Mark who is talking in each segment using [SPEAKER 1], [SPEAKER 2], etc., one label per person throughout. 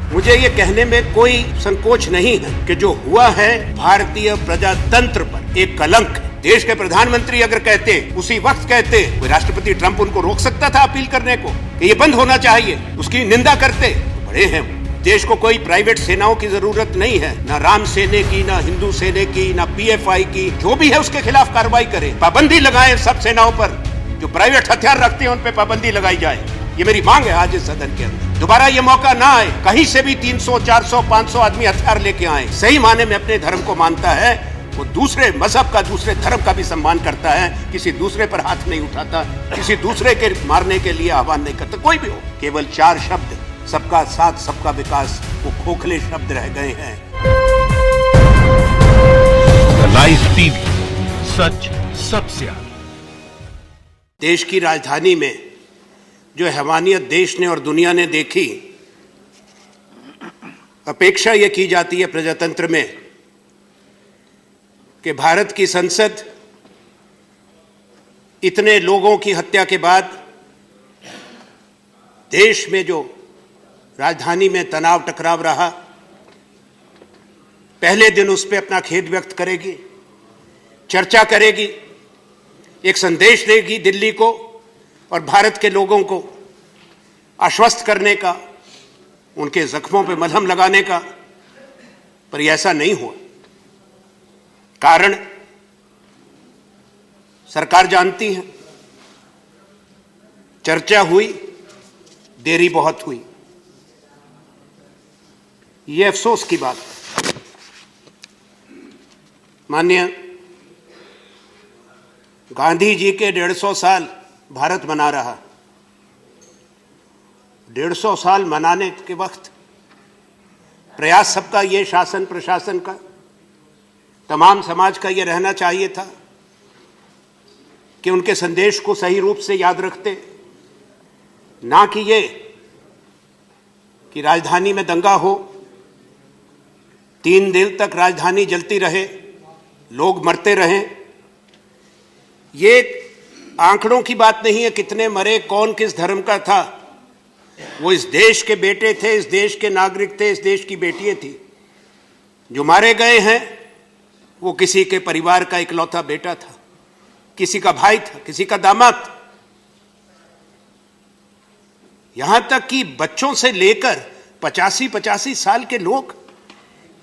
[SPEAKER 1] मुझे ये कहने में कोई संकोच नहीं है कि जो हुआ है भारतीय प्रजातंत्र पर एक कलंक है। देश के प्रधानमंत्री अगर कहते, उसी वक्त कहते, कोई राष्ट्रपति ट्रंप उनको रोक सकता था अपील करने को कि ये बंद होना चाहिए, उसकी निंदा करते। तो बड़े हैं। देश को कोई प्राइवेट सेनाओं की जरूरत नहीं है, ना राम सेने की, ना हिंदू सेने की, ना पीएफआई की। जो भी है उसके खिलाफ कार्रवाई करें, पाबंदी लगाएं सब सेनाओं पर। जो प्राइवेट हथियार रखते हैं उन पर पाबंदी लगाई जाए। ये मेरी मांग है आज इस सदन के अंदर। दोबारा ये मौका ना आए, कहीं से भी 300, 400, 500 आदमी हथियार लेके आए। सही माने में अपने धर्म को मानता है, वो दूसरे मजहब का, दूसरे धर्म का भी सम्मान करता है, किसी दूसरे पर हाथ नहीं उठाता, किसी दूसरे के मारने के लिए आह्वान नहीं करता, कोई भी हो। केवल 4 शब्द, सबका साथ सबका विकास, वो खोखले शब्द रह गए हैं।
[SPEAKER 2] लाइव टीवी, सच सबसे आगे।
[SPEAKER 1] देश की राजधानी में जो हैवानियत देश ने और दुनिया ने देखी, अपेक्षा यह की जाती है प्रजातंत्र में कि भारत की संसद इतने लोगों की हत्या के बाद देश में जो राजधानी में तनाव टकराव रहा, पहले दिन उस पर अपना खेद व्यक्त करेगी, चर्चा करेगी, एक संदेश देगी दिल्ली को और भारत के लोगों को आश्वस्त करने का, उनके जख्मों पे मलहम लगाने का। पर ऐसा नहीं हुआ। कारण सरकार जानती है, चर्चा हुई, देरी बहुत हुई। ये अफसोस की बात है। माननीय गांधी जी के 150 साल भारत मना रहा। 150 साल मनाने के वक्त प्रयास सबका, ये शासन प्रशासन का, तमाम समाज का ये रहना चाहिए था कि उनके संदेश को सही रूप से याद रखते, ना कि ये कि राजधानी में दंगा हो, 3 दिन तक राजधानी जलती रहे, लोग मरते रहें। ये आंकड़ों की बात नहीं है कितने मरे, कौन किस धर्म का था। वो इस देश के बेटे थे, इस देश के नागरिक थे, इस देश की बेटियां थी। जो मारे गए हैं वो किसी के परिवार का इकलौता बेटा था, किसी का भाई था, किसी का दामाद था। यहां तक कि बच्चों से लेकर 85 साल के लोग।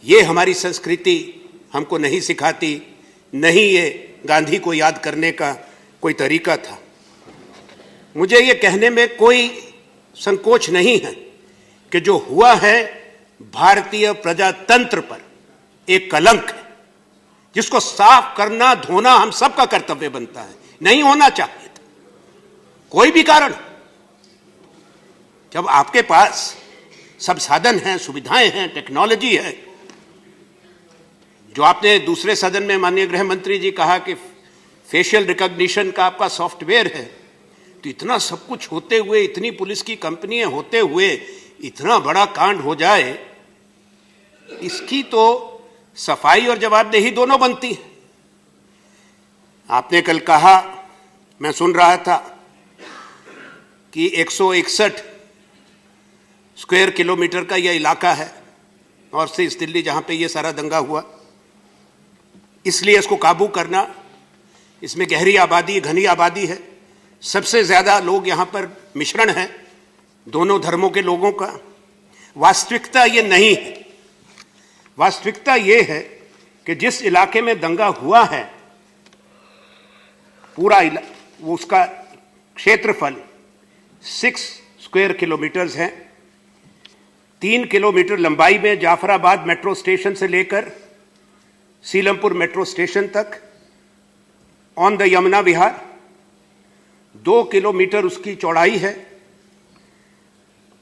[SPEAKER 1] ये हमारी संस्कृति हमको नहीं सिखाती, नहीं ये गांधी को याद करने का कोई तरीका था। मुझे ये कहने में कोई संकोच नहीं है कि जो हुआ है भारतीय प्रजातंत्र पर एक कलंक है, जिसको साफ करना, धोना हम सबका कर्तव्य बनता है। नहीं होना चाहिए था, कोई भी कारण। जब आपके पास सब साधन हैं, सुविधाएं हैं, टेक्नोलॉजी है, जो आपने दूसरे सदन में माननीय गृह मंत्री जी कहा कि फेशियल रिकॉग्निशन का आपका सॉफ्टवेयर है, तो इतना सब कुछ होते हुए, इतनी पुलिस की कंपनियां होते हुए इतना बड़ा कांड हो जाए, इसकी तो सफाई और जवाबदेही दोनों बनती है। आपने कल कहा, मैं सुन रहा था कि 161 स्क्वायर किलोमीटर का यह इलाका है और से इस दिल्ली जहां पे ये सारा दंगा हुआ, इसलिए इसको काबू करना, इसमें गहरी आबादी, घनी आबादी है, सबसे ज्यादा लोग यहां पर मिश्रण है दोनों धर्मों के लोगों का। वास्तविकता ये नहीं है। वास्तविकता ये है कि जिस इलाके में दंगा हुआ है, पूरा वो उसका क्षेत्रफल 6 स्क्वायर किलोमीटर्स है। 3 किलोमीटर लंबाई में जाफराबाद मेट्रो स्टेशन से लेकर सीलमपुर मेट्रो स्टेशन तक on the Yamuna Vihar. 2 kilometre उसकी चौड़ाई है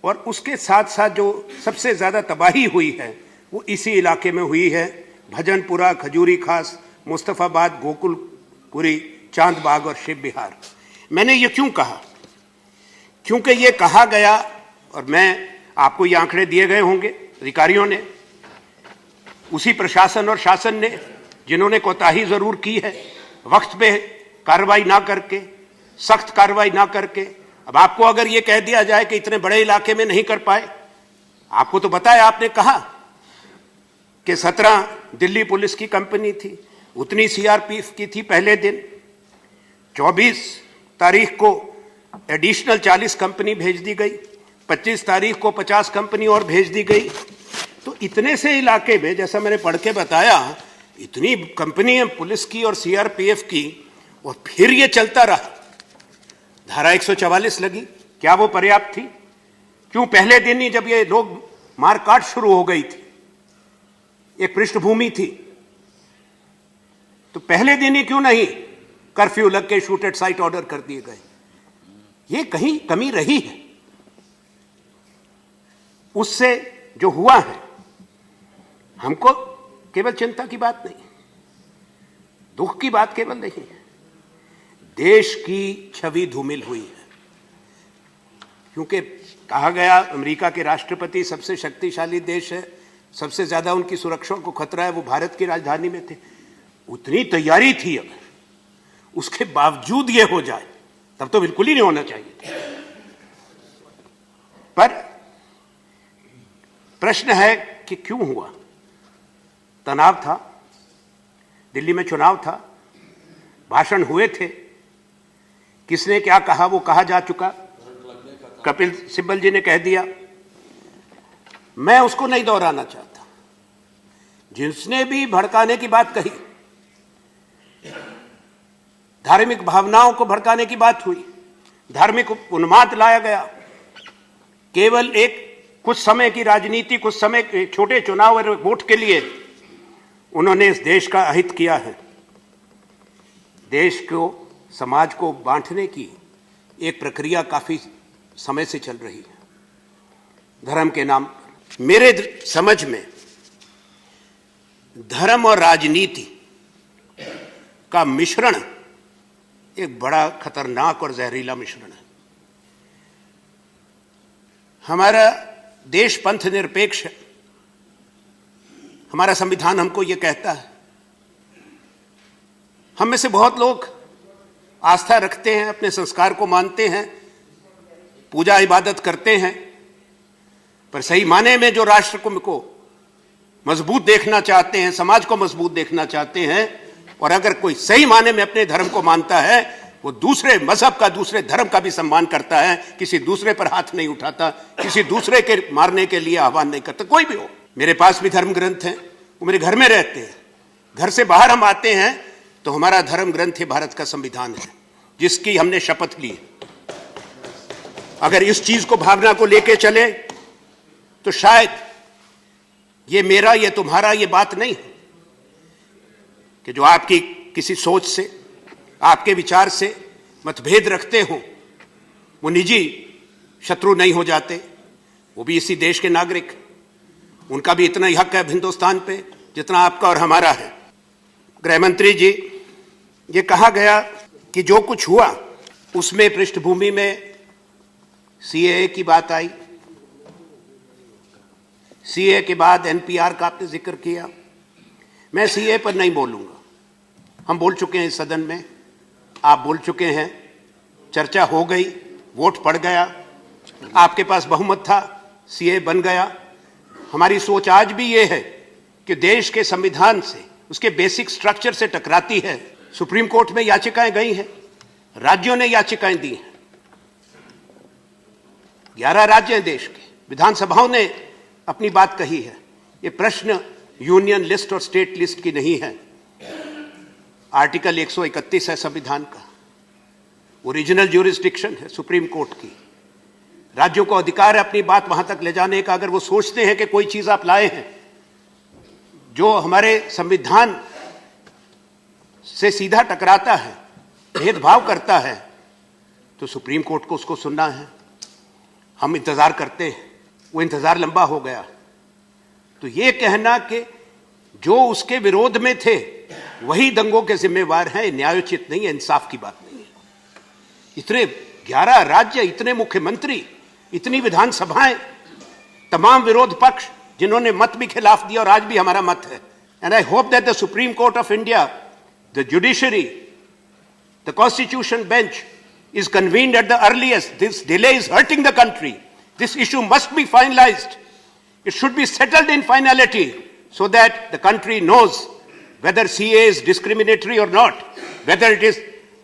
[SPEAKER 1] और उसके साथ साथ जो सबसे ज्यादा तबाही हुई है वो इसी इलाके में हुई है। भजनपुरा, खजूरी खास, मुस्तफाबाद, गोकुलपुरी, चांदबाग और शिव विहार। मैंने ये क्यों कहा? क्योंकि ये कहा गया, और मैं आपको ये आंकड़े दिए गए होंगे अधिकारियों ने, उसी प्रशासन और शासन ने जिन्होंने कोताही जरूर की है, वक्त पे कार्रवाई ना करके, सख्त कार्रवाई ना करके। अब आपको अगर ये कह दिया जाए कि इतने बड़े इलाके में नहीं कर पाए, आपको तो बताया, आपने कहा कि 17 दिल्ली पुलिस की कंपनी थी, उतनी सीआरपीएफ की थी पहले दिन। 24 तारीख को एडिशनल 40 कंपनी भेज दी गई, 25 तारीख को 50 कंपनी और भेज दी गई। तो इतने से इलाके में, जैसा मैंने पढ़ के बताया, इतनी कंपनी है पुलिस की और सीआरपीएफ की, और फिर ये चलता रहा। धारा 144 लगी, क्या वो पर्याप्त थी? क्यों पहले दिन ही जब ये लोग मारकाट शुरू हो गई थी, एक पृष्ठभूमि थी, तो पहले दिन ही क्यों नहीं कर्फ्यू लग के शूट एट साइट ऑर्डर कर दिए गए? ये कहीं कमी रही है। उससे जो हुआ है, हमको केवल चिंता की बात नहीं, दुख की बात केवल नहीं है, देश की छवि धूमिल हुई है। क्योंकि कहा गया अमेरिका के राष्ट्रपति सबसे शक्तिशाली देश है, सबसे ज्यादा उनकी सुरक्षा को खतरा है, वो भारत की राजधानी में थे। उतनी तैयारी थी, अगर उसके बावजूद ये हो जाए तब तो बिल्कुल ही नहीं होना चाहिए था। पर प्रश्न है कि क्यों हुआ? तनाव था, दिल्ली में चुनाव था, भाषण हुए थे, किसने क्या कहा वो कहा जा चुका, कपिल सिब्बल जी ने कह दिया, मैं उसको नहीं दोहराना चाहता। जिसने भी भड़काने की बात कही, धार्मिक भावनाओं को भड़काने की बात हुई, धार्मिक उन्माद लाया गया, केवल एक कुछ समय की राजनीति, कुछ समय के छोटे चुनाव और वोट के लिए उन्होंने इस देश का अहित किया है। देश को, समाज को बांटने की एक प्रक्रिया काफी समय से चल रही है धर्म के नाम पर। मेरे समझ में धर्म और राजनीति का मिश्रण एक बड़ा खतरनाक और जहरीला मिश्रण है। हमारा देश पंथ निरपेक्ष है, हमारा संविधान हमको यह कहता है। हम में से बहुत लोग आस्था रखते हैं, अपने संस्कार को मानते हैं, पूजा इबादत करते हैं, पर सही माने में जो राष्ट्र को मजबूत देखना चाहते हैं, समाज को मजबूत देखना चाहते हैं, और अगर कोई सही माने में अपने धर्म को मानता है, वो दूसरे मजहब का, दूसरे धर्म का भी सम्मान करता है, किसी दूसरे पर हाथ नहीं उठाता, किसी दूसरे के मारने के लिए आह्वान नहीं करता, कोई भी हो। मेरे पास भी धर्म ग्रंथ हैं, वो मेरे घर में रहते हैं। घर से बाहर हम आते हैं तो हमारा धर्म ग्रंथ है, भारत का संविधान है, जिसकी हमने शपथ ली। अगर इस चीज को, भावना को लेके चले तो शायद ये मेरा, ये तुम्हारा, ये बात नहीं है कि जो आपकी किसी सोच से, आपके विचार से मतभेद रखते हो, वो निजी शत्रु नहीं हो जाते। वो भी इसी देश के नागरिक, उनका भी इतना ही हक है हिंदुस्तान पे जितना आपका और हमारा है। गृह मंत्री जी, ये कहा गया कि जो कुछ हुआ उसमें पृष्ठभूमि में सीएए की बात आई, सीएए के बाद एनपीआर का आपने जिक्र किया। मैं सीएए पर नहीं बोलूंगा, हम बोल चुके हैं इस सदन में, आप बोल चुके हैं, चर्चा हो गई, वोट पड़ गया, आपके पास बहुमत था, सीएए बन गया। हमारी सोच आज भी ये है कि देश के संविधान से, उसके बेसिक स्ट्रक्चर से टकराती है। सुप्रीम कोर्ट में याचिकाएं गई हैं, राज्यों ने याचिकाएं दी हैं, 11 राज्य हैं देश के, विधानसभाओं ने अपनी बात कही है। ये प्रश्न यूनियन लिस्ट और स्टेट लिस्ट की नहीं है। आर्टिकल 131 है संविधान का, ओरिजिनल ज्यूरिसडिक्शन है सुप्रीम कोर्ट की। राज्यों को अधिकार है अपनी बात वहां तक ले जाने का। अगर वो सोचते हैं कि कोई चीज आप लाए हैं जो हमारे संविधान से सीधा टकराता है, भेदभाव करता है, तो सुप्रीम कोर्ट को उसको सुनना है। हम इंतजार करते हैं, वो इंतजार लंबा हो गया। तो ये कहना कि जो उसके विरोध में थे वही दंगों के जिम्मेवार हैं, न्यायोचित नहीं है, इंसाफ की बात नहीं है। इतने 11 राज्य, इतने मुख्यमंत्री, इतनी विधानसभाएं, तमाम विरोध पक्ष जिन्होंने मत भी खिलाफ दिया और आज भी हमारा मत है। And I hope that the supreme court of India, the judiciary, the constitution bench is convened at the earliest. This delay is hurting the country. This issue must be finalized. It should be settled in finality so that the country knows whether CA is discriminatory or not, whether it is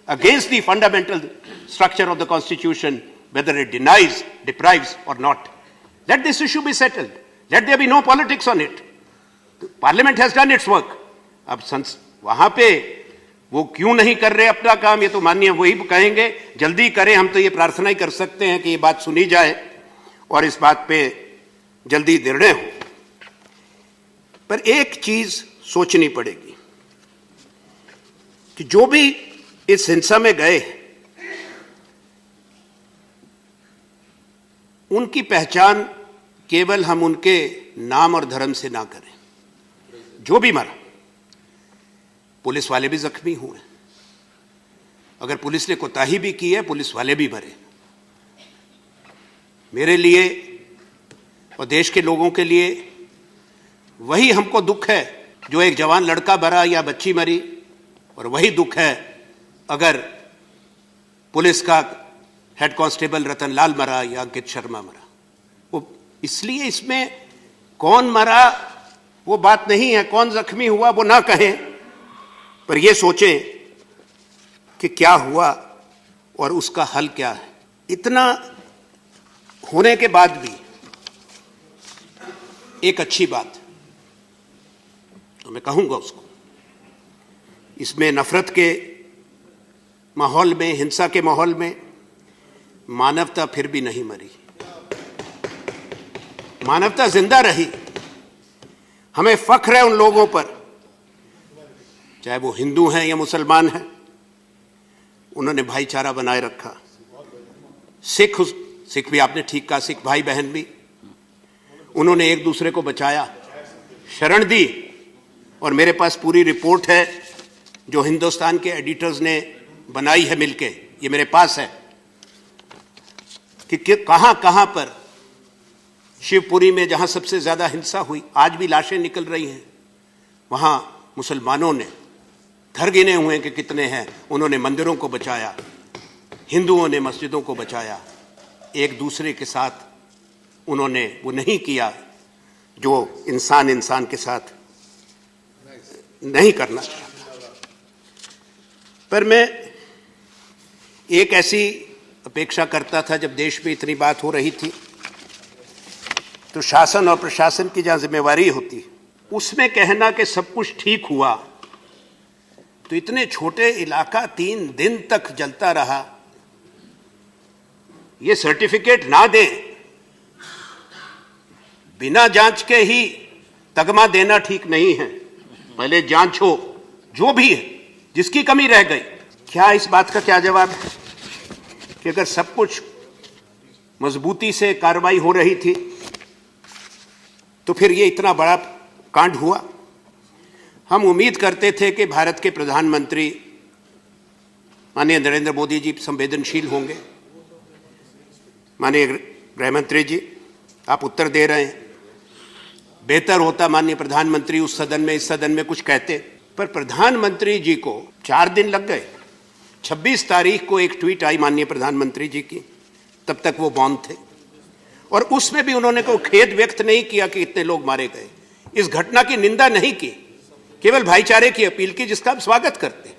[SPEAKER 1] against the fundamental structure of the Constitution, whether it denies, deprives or not. Let this issue be settled. Let there be no politics on it. Parliament has done its work. अब वहां पे वो क्यों नहीं कर रहे अपना काम, ये तो माननीय वही कहेंगे। जल्दी करें, हम तो ये प्रार्थना ही कर सकते हैं कि ये बात सुनी जाए और इस बात पे जल्दी निर्णय हो। पर एक चीज सोचनी पड़ेगी कि जो भी इस हिंसा में गए, उनकी पहचान केवल हम उनके नाम और धर्म से ना करें। जो भी मरा, पुलिस वाले भी जख्मी हुए, अगर पुलिस ने कोताही भी की है, पुलिस वाले भी मरे। मेरे लिए और देश के लोगों के लिए वही हमको दुख है जो एक जवान लड़का मरा या बच्ची मरी, और वही दुख है अगर पुलिस का हेड कांस्टेबल रतनलाल मरा या अंकित शर्मा मरा। वो इसलिए इसमें कौन मरा वो बात नहीं है, कौन जख्मी हुआ वो ना कहें, पर ये सोचें कि क्या हुआ और उसका हल क्या है। इतना होने के बाद भी एक अच्छी बात तो मैं कहूंगा उसको, इसमें नफरत के माहौल में, हिंसा के माहौल में मानवता फिर भी नहीं मरी, मानवता जिंदा रही। हमें फख्र है उन लोगों पर, चाहे वो हिंदू हैं या मुसलमान हैं, उन्होंने भाईचारा बनाए रखा। सिख भी आपने ठीक कहा, सिख भाई बहन भी, उन्होंने एक दूसरे को बचाया, शरण दी। और मेरे पास पूरी रिपोर्ट है जो हिंदुस्तान के एडिटर्स ने बनाई है मिलके, ये मेरे पास है कि कहां कहां पर शिवपुरी में जहां सबसे ज्यादा हिंसा हुई, आज भी लाशें निकल रही हैं, वहां मुसलमानों ने घर गिने हुए कि कितने हैं, उन्होंने मंदिरों को बचाया, हिंदुओं ने मस्जिदों को बचाया। एक दूसरे के साथ उन्होंने वो नहीं किया जो इंसान इंसान के साथ नहीं करना चाहता। पर मैं एक ऐसी अपेक्षा करता था, जब देश में इतनी बात हो रही थी तो शासन और प्रशासन की जहां जिम्मेवारी होती, उसमें कहना कि सब कुछ ठीक हुआ, तो इतने छोटे इलाका 3 दिन तक जलता रहा, ये सर्टिफिकेट ना दें, बिना जांच के ही तगमा देना ठीक नहीं है। पहले जांच हो, जो भी है, जिसकी कमी रह गई। क्या इस बात का क्या जवाब है कि अगर सब कुछ मजबूती से कार्रवाई हो रही थी तो फिर ये इतना बड़ा कांड हुआ। हम उम्मीद करते थे कि भारत के प्रधानमंत्री माननीय नरेंद्र मोदी जी संवेदनशील होंगे। माननीय गृह मंत्री जी, आप उत्तर दे रहे हैं, बेहतर होता माननीय प्रधानमंत्री उस सदन में, इस सदन में कुछ कहते, पर प्रधानमंत्री जी को 4 दिन लग गए। 26 तारीख को एक ट्वीट आई माननीय प्रधानमंत्री जी की, तब तक वो मौन थे, और उसमें भी उन्होंने कोई खेद व्यक्त नहीं किया कि इतने लोग मारे गए। इस घटना की निंदा नहीं की, केवल भाईचारे की अपील की, जिसका हम स्वागत करते हैं।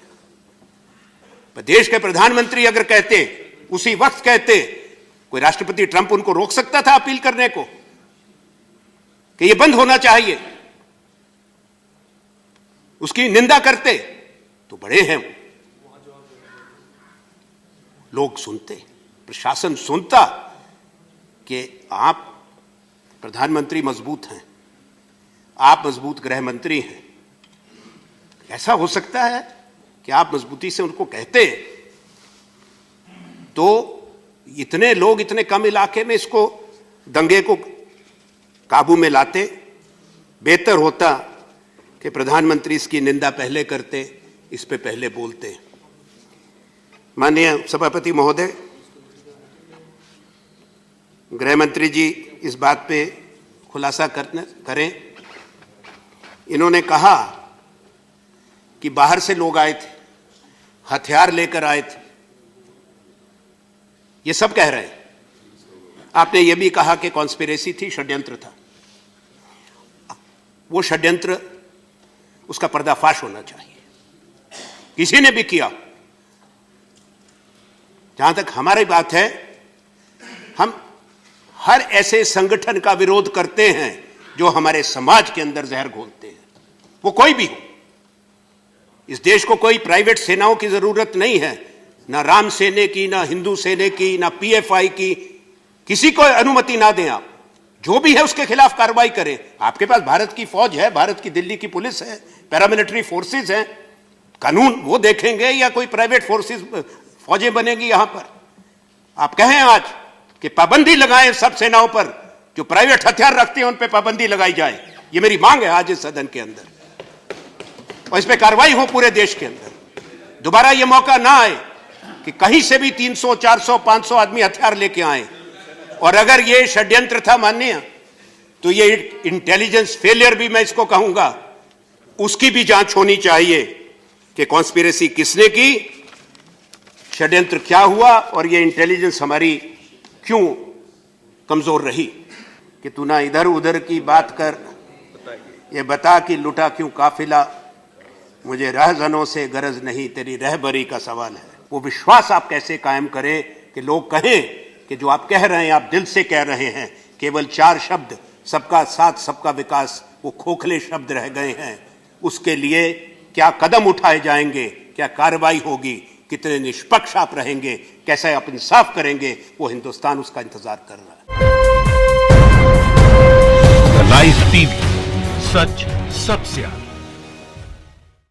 [SPEAKER 1] पर देश के प्रधानमंत्री अगर कहते, उसी वक्त कहते, कोई राष्ट्रपति ट्रंप उनको रोक सकता था अपील करने को कि यह बंद होना चाहिए, उसकी निंदा करते तो बड़े हैं लोग सुनते, प्रशासन सुनता कि आप प्रधानमंत्री मजबूत हैं, आप मजबूत गृह मंत्री हैं। ऐसा हो सकता है कि आप मजबूती से उनको कहते तो इतने लोग इतने कम इलाके में इसको दंगे को काबू में लाते। बेहतर होता कि प्रधानमंत्री इसकी निंदा पहले करते, इस पे पहले बोलते। माननीय सभापति महोदय, गृह मंत्री जी इस बात पे खुलासा करें। इन्होंने कहा कि बाहर से लोग आए थे, हथियार लेकर आए थे, ये सब कह रहे हैं। आपने ये भी कहा कि कॉन्स्पिरेसी थी, षड्यंत्र था। वो षड्यंत्र, उसका पर्दाफाश होना चाहिए। किसी ने भी किया, जहां तक हमारी बात है, हम हर ऐसे संगठन का विरोध करते हैं जो हमारे समाज के अंदर जहर घोलते हैं, वो कोई भी हो। इस देश को कोई प्राइवेट सेनाओं की जरूरत नहीं है, ना राम सेने की, ना हिंदू सेने की, ना पीएफआई की। किसी को अनुमति ना दें आप, जो भी है उसके खिलाफ कार्रवाई करें। आपके पास भारत की फौज है, भारत की दिल्ली की पुलिस है, पैरामिलिट्री फोर्सेस हैं, कानून वो देखेंगे या कोई प्राइवेट फोर्सेस फौजें बनेगी यहां पर। आप कहें आज कि पाबंदी लगाएं सब सेनाओं पर, जो प्राइवेट हथियार रखते हैं उन पर पाबंदी लगाई जाए। ये मेरी मांग है आज इस सदन के अंदर, और इस पर कार्रवाई हो पूरे देश के अंदर। दोबारा यह मौका ना आए कि कहीं से भी 300, 400, 500 आदमी हथियार लेके आए। और अगर ये षड्यंत्र था माननीय, तो ये इंटेलिजेंस फेलियर भी मैं इसको कहूंगा, उसकी भी जांच होनी चाहिए कि कॉन्स्पिरेसी किसने की, षड्यंत्र क्या हुआ, और ये इंटेलिजेंस हमारी क्यों कमजोर रही। कि तू ना इधर उधर की बात कर, ये बता कि लुटा क्यों काफिला, मुझे रहजनों से गरज नहीं, तेरी रहबरी का सवाल है। वो विश्वास आप कैसे कायम करें कि लोग कहें कि जो आप कह रहे हैं, आप दिल से कह रहे हैं। केवल 4 शब्द, सबका साथ सबका विकास, वो खोखले शब्द रह गए हैं। उसके लिए क्या कदम उठाए जाएंगे, क्या कार्रवाई होगी, कितने निष्पक्ष आप रहेंगे, कैसे आप इंसाफ करेंगे, वो हिंदुस्तान उसका इंतजार कर रहा है।
[SPEAKER 2] लाइव टीवी, सच सबसे आगे।